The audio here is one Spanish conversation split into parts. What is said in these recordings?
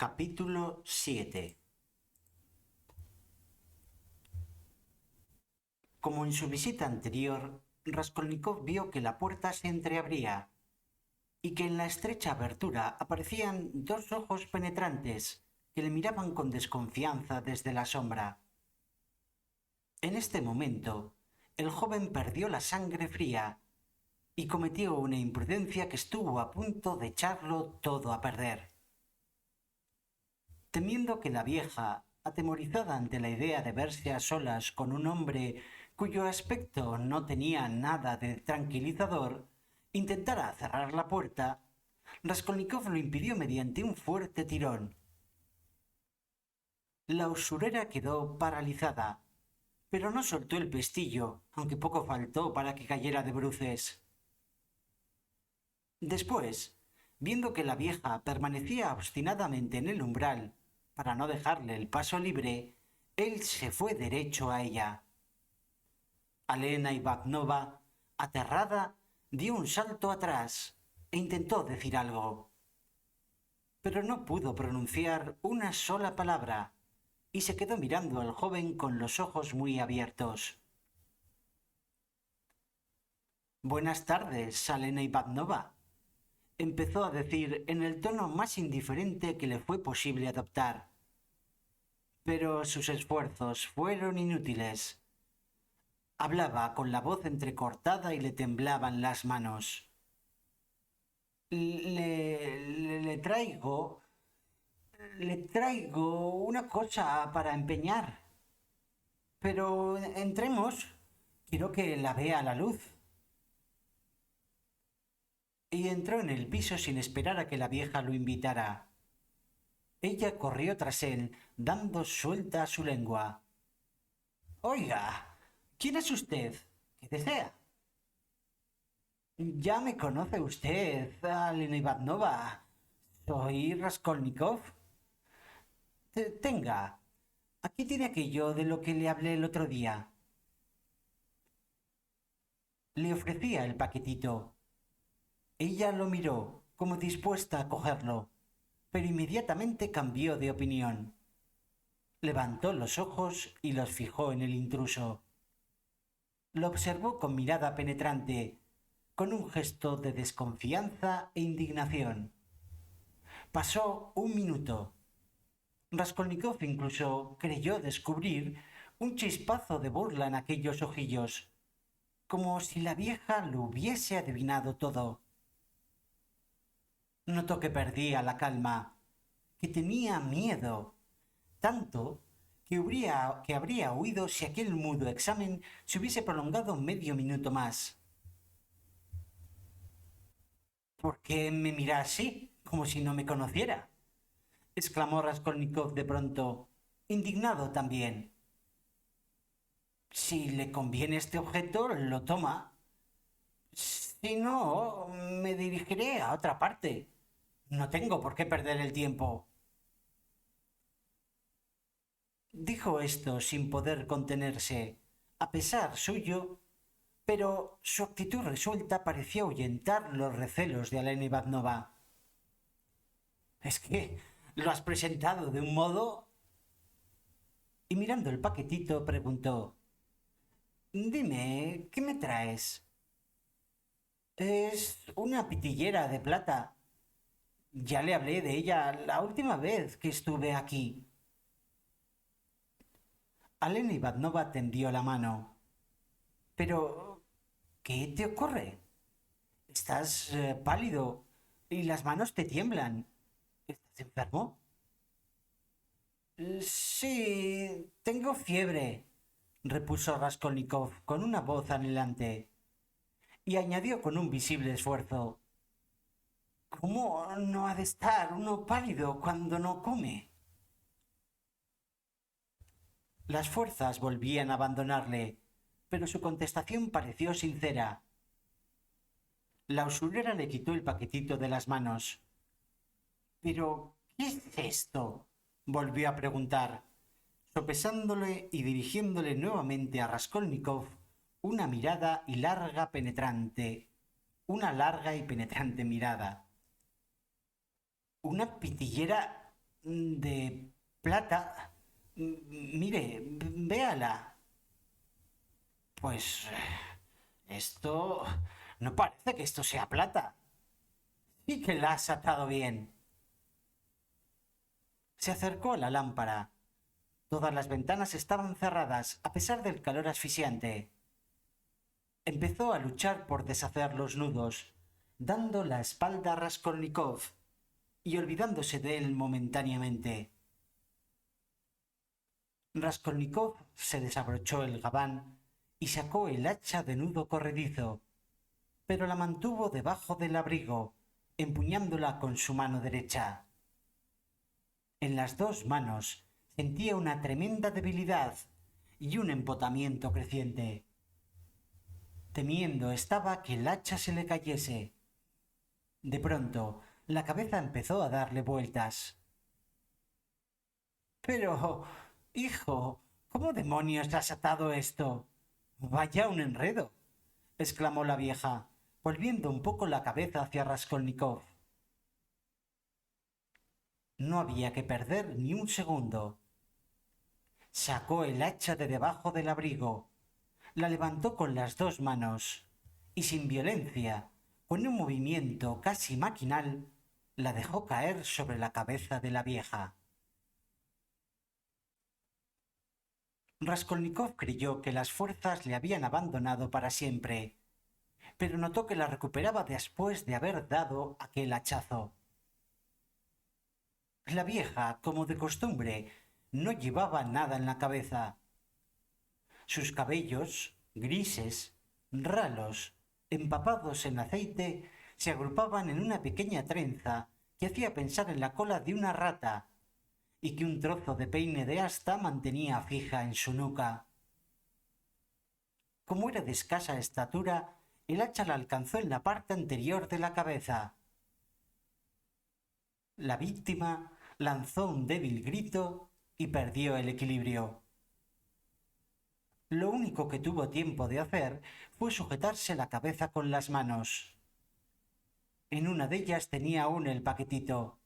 Capítulo 7. Como en su visita anterior, Raskolnikov vio que la puerta se entreabría y que en la estrecha abertura aparecían dos ojos penetrantes que le miraban con desconfianza desde la sombra. En este momento, el joven perdió la sangre fría y cometió una imprudencia que estuvo a punto de echarlo todo a perder. Temiendo que la vieja, atemorizada ante la idea de verse a solas con un hombre cuyo aspecto no tenía nada de tranquilizador, intentara cerrar la puerta, Raskolnikov lo impidió mediante un fuerte tirón. La usurera quedó paralizada, pero no soltó el pestillo, aunque poco faltó para que cayera de bruces. Después, viendo que la vieja permanecía obstinadamente en el umbral, para no dejarle el paso libre, él se fue derecho a ella. Alena Ivanovna, aterrada, dio un salto atrás e intentó decir algo. Pero no pudo pronunciar una sola palabra y se quedó mirando al joven con los ojos muy abiertos. «Buenas tardes, Alena Ivanovna», empezó a decir en el tono más indiferente que le fue posible adoptar. Pero sus esfuerzos fueron inútiles. Hablaba con la voz entrecortada y le temblaban las manos. Le traigo una cosa para empeñar. Pero entremos. Quiero que la vea a la luz. Y entró en el piso sin esperar a que la vieja lo invitara. Ella corrió tras él, dando suelta a su lengua. «Oiga, ¿quién es usted? ¿Qué desea?» «Ya me conoce usted, Alena Ivanovna. Soy Raskolnikov. Tenga, aquí tiene aquello de lo que le hablé el otro día». Le ofrecía el paquetito. Ella lo miró, como dispuesta a cogerlo, pero inmediatamente cambió de opinión. Levantó los ojos y los fijó en el intruso. Lo observó con mirada penetrante, con un gesto de desconfianza e indignación. Pasó un minuto. Raskolnikov incluso creyó descubrir un chispazo de burla en aquellos ojillos, como si la vieja lo hubiese adivinado todo. Notó que perdía la calma, que tenía miedo, tanto que habría huido si aquel mudo examen se hubiese prolongado medio minuto más. «¿Por qué me mira así, como si no me conociera?», exclamó Raskolnikov de pronto, indignado también. «Si le conviene este objeto, lo toma. Si no, me dirigiré a otra parte. No tengo por qué perder el tiempo». Dijo esto sin poder contenerse, a pesar suyo, pero su actitud resuelta parecía ahuyentar los recelos de Alena Ivanovna. «Es que lo has presentado de un modo...» Y mirando el paquetito preguntó: «Dime, ¿qué me traes?» «Es una pitillera de plata. Ya le hablé de ella la última vez que estuve aquí». Alena Ivanovna tendió la mano. «Pero, ¿qué te ocurre? Estás pálido y las manos te tiemblan. ¿Estás enfermo?» «Sí, tengo fiebre», repuso Raskolnikov con una voz anhelante, y añadió con un visible esfuerzo: «¿Cómo no ha de estar uno pálido cuando no come?» Las fuerzas volvían a abandonarle, pero su contestación pareció sincera. La usurera le quitó el paquetito de las manos. «¿Pero qué es esto?», volvió a preguntar, sopesándole y dirigiéndole nuevamente a Raskolnikov una larga y penetrante mirada. «Una pitillera ¿De plata? Mire, véala. Pues esto... No parece que esto sea plata. Sí que la has atado bien. Se acercó a la lámpara. Todas las ventanas estaban cerradas, a pesar del calor asfixiante. Empezó a luchar por deshacer los nudos, dando la espalda a Raskolnikov y olvidándose de él momentáneamente. Raskolnikov se desabrochó el gabán y sacó el hacha de nudo corredizo, pero la mantuvo debajo del abrigo, empuñándola con su mano derecha. En las dos manos sentía una tremenda debilidad y un embotamiento creciente. Temiendo estaba que el hacha se le cayese. De pronto, la cabeza empezó a darle vueltas. Pero, hijo, ¿cómo demonios has atado esto? Vaya un enredo, exclamó la vieja, volviendo un poco la cabeza hacia Raskolnikov. No había que perder ni un segundo. Sacó el hacha de debajo del abrigo, la levantó con las dos manos y sin violencia, con un movimiento casi maquinal, la dejó caer sobre la cabeza de la vieja. Raskolnikov creyó que las fuerzas le habían abandonado para siempre, pero notó que la recuperaba después de haber dado aquel hachazo. La vieja, como de costumbre, no llevaba nada en la cabeza. Sus cabellos, grises, ralos, empapados en aceite, se agrupaban en una pequeña trenza que hacía pensar en la cola de una rata y que un trozo de peine de asta mantenía fija en su nuca. Como era de escasa estatura, el hacha la alcanzó en la parte anterior de la cabeza. La víctima lanzó un débil grito y perdió el equilibrio. Lo único que tuvo tiempo de hacer fue sujetarse la cabeza con las manos. En una de ellas tenía aún el paquetito.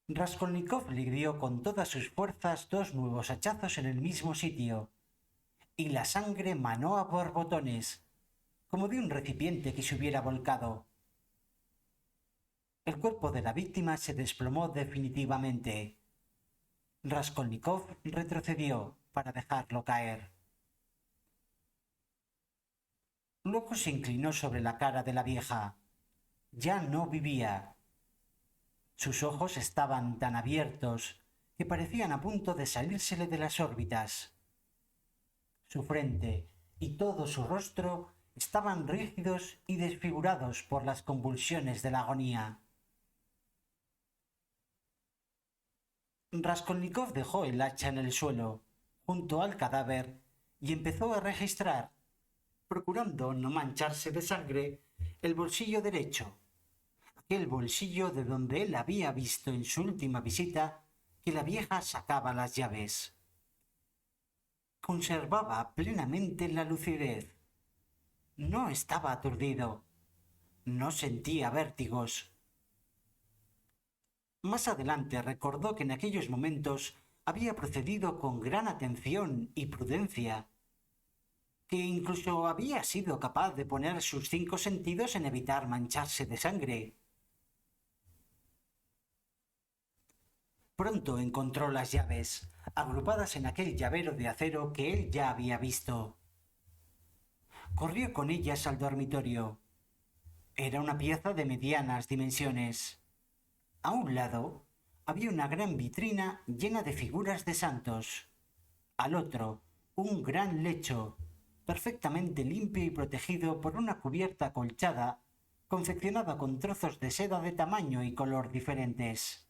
Raskolnikov le dio con todas sus fuerzas dos nuevos hachazos en el mismo sitio, y la sangre manó a borbotones, como de un recipiente que se hubiera volcado. El cuerpo de la víctima se desplomó definitivamente. Raskolnikov retrocedió para dejarlo caer. Luego se inclinó sobre la cara de la vieja. Ya no vivía. Sus ojos estaban tan abiertos que parecían a punto de salírsele de las órbitas. Su frente y todo su rostro estaban rígidos y desfigurados por las convulsiones de la agonía. Raskolnikov dejó el hacha en el suelo, junto al cadáver, y empezó a registrar, procurando no mancharse de sangre, el bolsillo derecho, aquel bolsillo de donde él había visto en su última visita que la vieja sacaba las llaves. Conservaba plenamente la lucidez. No estaba aturdido. No sentía vértigos. Más adelante recordó que en aquellos momentos había procedido con gran atención y prudencia, que incluso había sido capaz de poner sus 5 sentidos en evitar mancharse de sangre. Pronto encontró las llaves, agrupadas en aquel llavero de acero que él ya había visto. Corrió con ellas al dormitorio. Era una pieza de medianas dimensiones. A un lado había una gran vitrina llena de figuras de santos. Al otro, un gran lecho, perfectamente limpio y protegido por una cubierta acolchada, confeccionada con trozos de seda de tamaño y color diferentes.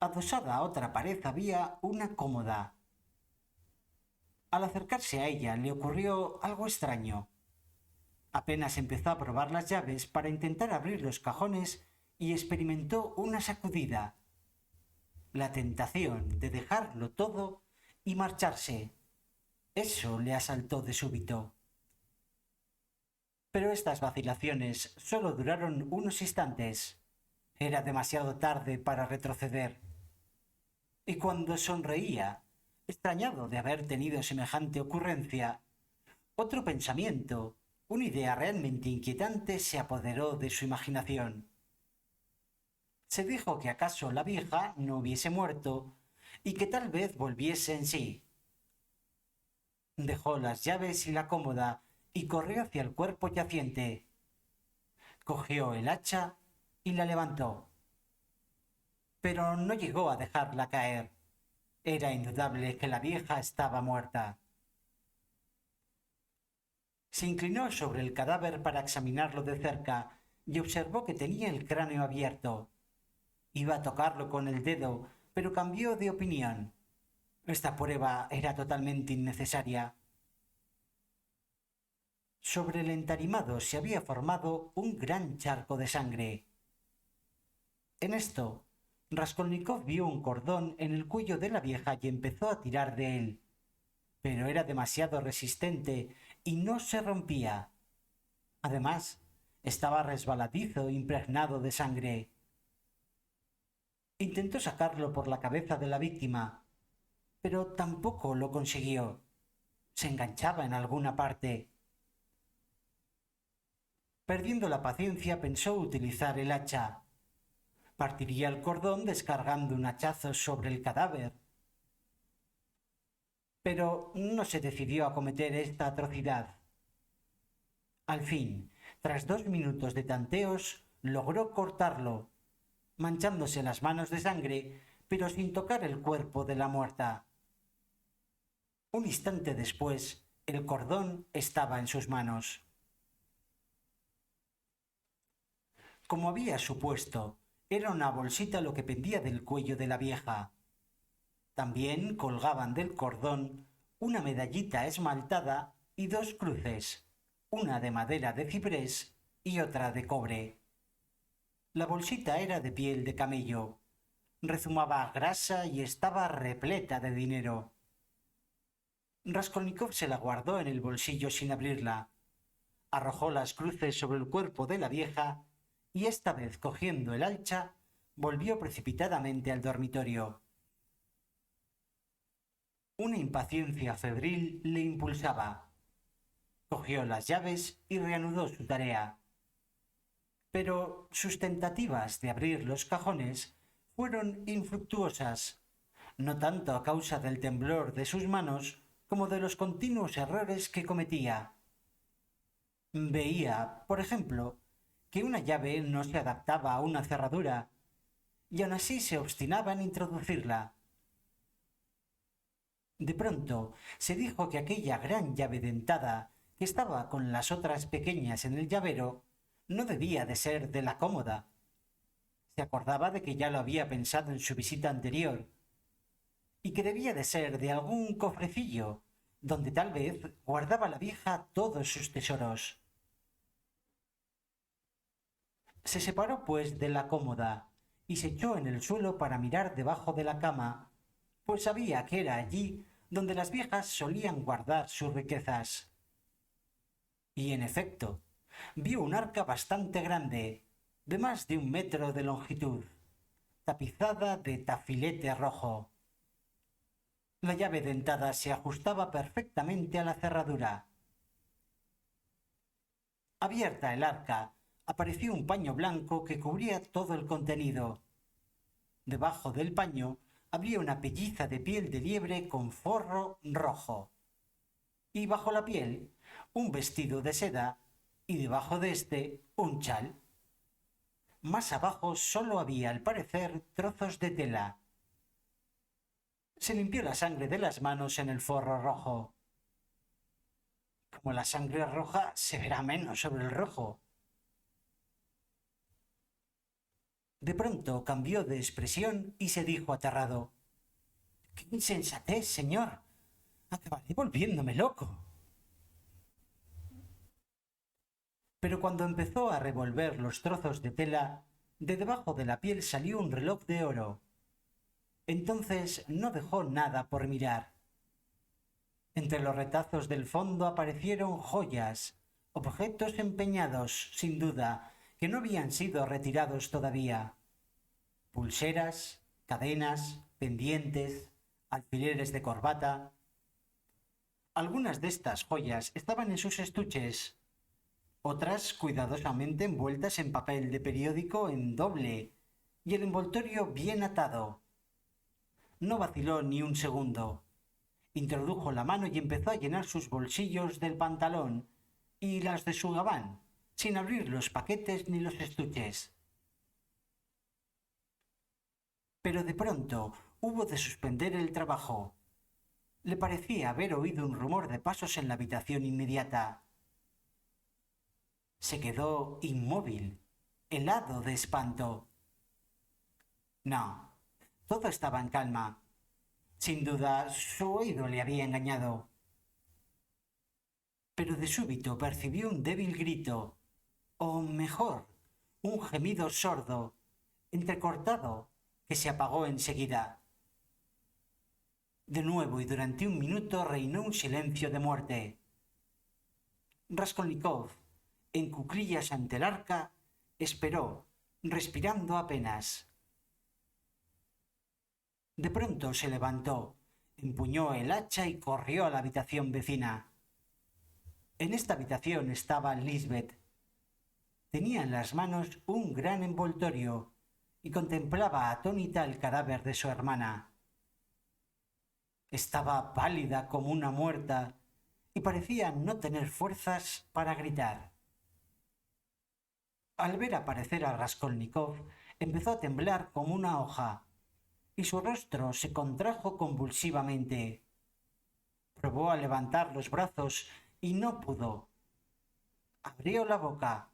Adosada a otra pared había una cómoda. Al acercarse a ella le ocurrió algo extraño. Apenas empezó a probar las llaves para intentar abrir los cajones y experimentó una sacudida. La tentación de dejarlo todo y marcharse. Eso le asaltó de súbito. Pero estas vacilaciones solo duraron unos instantes. Era demasiado tarde para retroceder. Y cuando sonreía, extrañado de haber tenido semejante ocurrencia, otro pensamiento, una idea realmente inquietante, se apoderó de su imaginación. Se dijo que acaso la vieja no hubiese muerto y que tal vez volviese en sí. Dejó las llaves y la cómoda y corrió hacia el cuerpo yaciente. Cogió el hacha y la levantó. Pero no llegó a dejarla caer. Era indudable que la vieja estaba muerta. Se inclinó sobre el cadáver para examinarlo de cerca y observó que tenía el cráneo abierto. Iba a tocarlo con el dedo, pero cambió de opinión. Esta prueba era totalmente innecesaria. Sobre el entarimado se había formado un gran charco de sangre. En esto, Raskolnikov vio un cordón en el cuello de la vieja y empezó a tirar de él, pero era demasiado resistente y no se rompía. Además, estaba resbaladizo e impregnado de sangre. Intentó sacarlo por la cabeza de la víctima, pero tampoco lo consiguió. Se enganchaba en alguna parte. Perdiendo la paciencia, pensó utilizar el hacha. Partiría el cordón descargando un hachazo sobre el cadáver. Pero no se decidió a cometer esta atrocidad. Al fin, tras 2 minutos de tanteos, logró cortarlo, manchándose las manos de sangre, pero sin tocar el cuerpo de la muerta. Un instante después, el cordón estaba en sus manos. Como había supuesto, era una bolsita lo que pendía del cuello de la vieja. También colgaban del cordón una medallita esmaltada y 2 cruces, una de madera de ciprés y otra de cobre. La bolsita era de piel de camello, rezumaba a grasa y estaba repleta de dinero. Raskolnikov se la guardó en el bolsillo sin abrirla. Arrojó las cruces sobre el cuerpo de la vieja y esta vez cogiendo el hacha, volvió precipitadamente al dormitorio. Una impaciencia febril le impulsaba. Cogió las llaves y reanudó su tarea. Pero sus tentativas de abrir los cajones fueron infructuosas, no tanto a causa del temblor de sus manos como de los continuos errores que cometía. Veía, por ejemplo, que una llave no se adaptaba a una cerradura, y aun así se obstinaba en introducirla. De pronto se dijo que aquella gran llave dentada, que estaba con las otras pequeñas en el llavero, no debía de ser de la cómoda. Se acordaba de que ya lo había pensado en su visita anterior, y que debía de ser de algún cofrecillo, donde tal vez guardaba la vieja todos sus tesoros. Se separó, pues, de la cómoda y se echó en el suelo para mirar debajo de la cama, pues sabía que era allí donde las viejas solían guardar sus riquezas. Y en efecto, vio un arca bastante grande, de más de 1 metro de longitud, tapizada de tafilete rojo. La llave dentada se ajustaba perfectamente a la cerradura. Abierta el arca, apareció un paño blanco que cubría todo el contenido. Debajo del paño había una pelliza de piel de liebre con forro rojo. Y bajo la piel, un vestido de seda, y debajo de éste, un chal. Más abajo solo había, al parecer, trozos de tela. Se limpió la sangre de las manos en el forro rojo. Como la sangre es roja, se verá menos sobre el rojo. De pronto cambió de expresión y se dijo aterrado: ¡Qué insensatez, señor! Acabaré volviéndome loco. Pero cuando empezó a revolver los trozos de tela, de debajo de la piel salió un reloj de oro. Entonces no dejó nada por mirar. Entre los retazos del fondo aparecieron joyas, objetos empeñados, sin duda, que no habían sido retirados todavía. pulseras, cadenas, pendientes, alfileres de corbata. Algunas de estas joyas estaban en sus estuches, otras cuidadosamente envueltas en papel de periódico en doble y el envoltorio bien atado. No vaciló ni un segundo. Introdujo la mano y empezó a llenar sus bolsillos del pantalón y las de su gabán, sin abrir los paquetes ni los estuches. Pero de pronto hubo de suspender el trabajo. Le parecía haber oído un rumor de pasos en la habitación inmediata. Se quedó inmóvil, helado de espanto. No, todo estaba en calma. Sin duda, su oído le había engañado. Pero de súbito percibió un débil grito, o mejor, un gemido sordo, entrecortado, que se apagó enseguida. De nuevo y durante un minuto reinó un silencio de muerte. Raskolnikov, en cuclillas ante el arca, esperó, respirando apenas. De pronto se levantó, empuñó el hacha y corrió a la habitación vecina. En esta habitación estaba Lisbeth. Tenía en las manos un gran envoltorio y contemplaba atónita el cadáver de su hermana. Estaba pálida como una muerta y parecía no tener fuerzas para gritar. Al ver aparecer a Raskolnikov, empezó a temblar como una hoja y su rostro se contrajo convulsivamente. Probó a levantar los brazos y no pudo. Abrió la boca,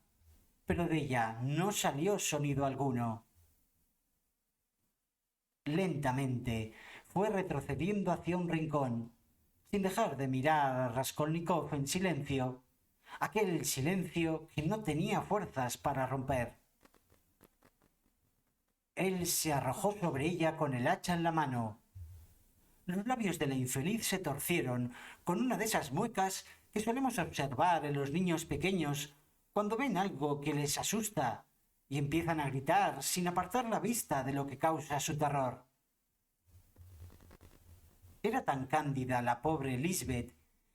pero de ella no salió sonido alguno. Lentamente fue retrocediendo hacia un rincón, sin dejar de mirar a Raskolnikov en silencio, aquel silencio que no tenía fuerzas para romper. Él se arrojó sobre ella con el hacha en la mano. Los labios de la infeliz se torcieron con una de esas muecas que solemos observar en los niños pequeños cuando ven algo que les asusta y empiezan a gritar sin apartar la vista de lo que causa su terror. Era tan cándida la pobre Lisbeth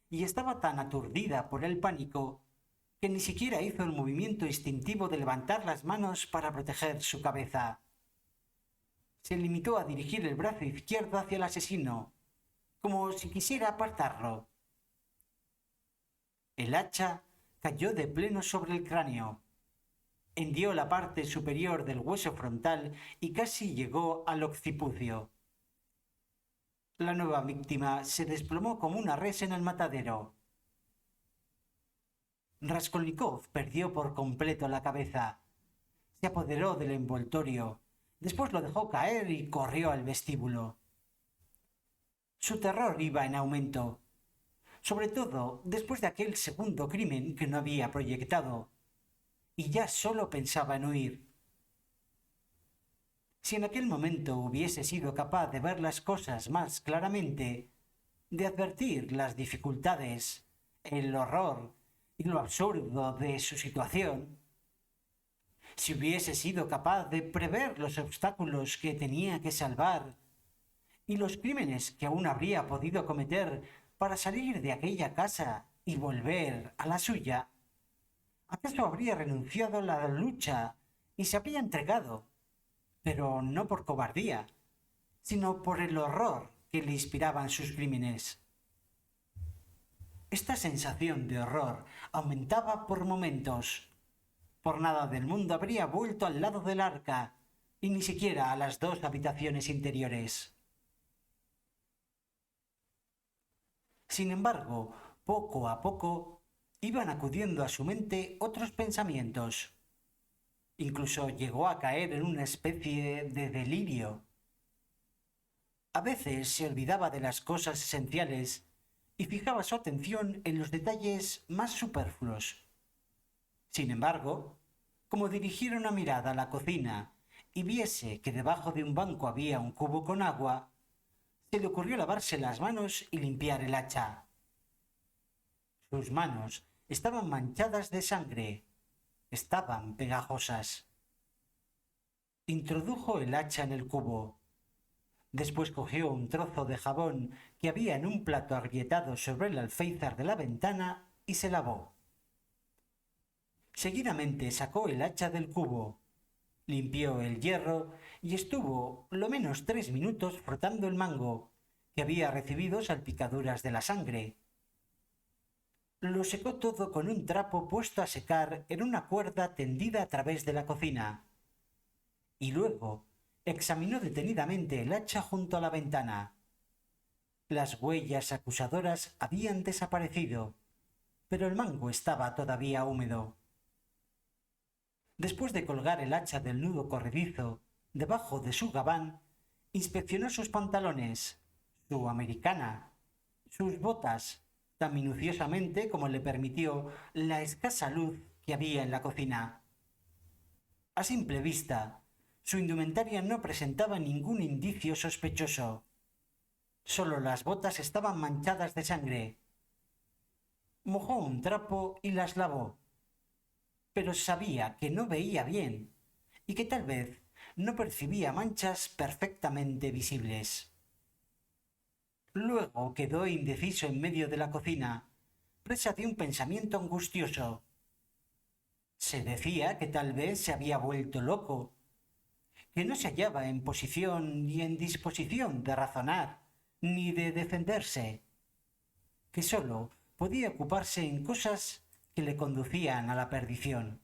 y estaba tan aturdida por el pánico que ni siquiera hizo el movimiento instintivo de levantar las manos para proteger su cabeza. Se limitó a dirigir el brazo izquierdo hacia el asesino, como si quisiera apartarlo. El hacha cayó de pleno sobre el cráneo, hendió la parte superior del hueso frontal y casi llegó al occipucio. La nueva víctima se desplomó como una res en el matadero. Raskolnikov perdió por completo la cabeza. Se apoderó del envoltorio, después lo dejó caer y corrió al vestíbulo. Su terror iba en aumento, sobre todo después de aquel segundo crimen que no había proyectado, y ya solo pensaba en huir. Si en aquel momento hubiese sido capaz de ver las cosas más claramente, de advertir las dificultades, el horror y lo absurdo de su situación, si hubiese sido capaz de prever los obstáculos que tenía que salvar y los crímenes que aún habría podido cometer para salir de aquella casa y volver a la suya, ¿acaso habría renunciado a la lucha y se habría entregado? Pero no por cobardía, sino por el horror que le inspiraban sus crímenes. Esta sensación de horror aumentaba por momentos. Por nada del mundo habría vuelto al lado del arca, y ni siquiera a las dos habitaciones interiores. Sin embargo, poco a poco iban acudiendo a su mente otros pensamientos. Incluso llegó a caer en una especie de delirio. A veces se olvidaba de las cosas esenciales y fijaba su atención en los detalles más superfluos. Sin embargo, como dirigiera una mirada a la cocina y viese que debajo de un banco había un cubo con agua, se le ocurrió lavarse las manos y limpiar el hacha. Sus manos estaban manchadas de sangre, estaban pegajosas. Introdujo el hacha en el cubo. Después cogió un trozo de jabón que había en un plato agrietado sobre el alféizar de la ventana y se lavó. Seguidamente sacó el hacha del cubo, limpió el hierro y estuvo lo menos 3 minutos frotando el mango, que había recibido salpicaduras de la sangre. Lo secó todo con un trapo puesto a secar en una cuerda tendida a través de la cocina. Y luego examinó detenidamente el hacha junto a la ventana. Las huellas acusadoras habían desaparecido, pero el mango estaba todavía húmedo. Después de colgar el hacha del nudo corredizo debajo de su gabán, inspeccionó sus pantalones, su americana, sus botas, tan minuciosamente como le permitió la escasa luz que había en la cocina. A simple vista, su indumentaria no presentaba ningún indicio sospechoso. Solo las botas estaban manchadas de sangre. Mojó un trapo y las lavó, pero sabía que no veía bien y que tal vez no percibía manchas perfectamente visibles. Luego quedó indeciso en medio de la cocina, presa de un pensamiento angustioso. Se decía que tal vez se había vuelto loco, que no se hallaba en posición ni en disposición de razonar ni de defenderse, que sólo podía ocuparse en cosas que le conducían a la perdición.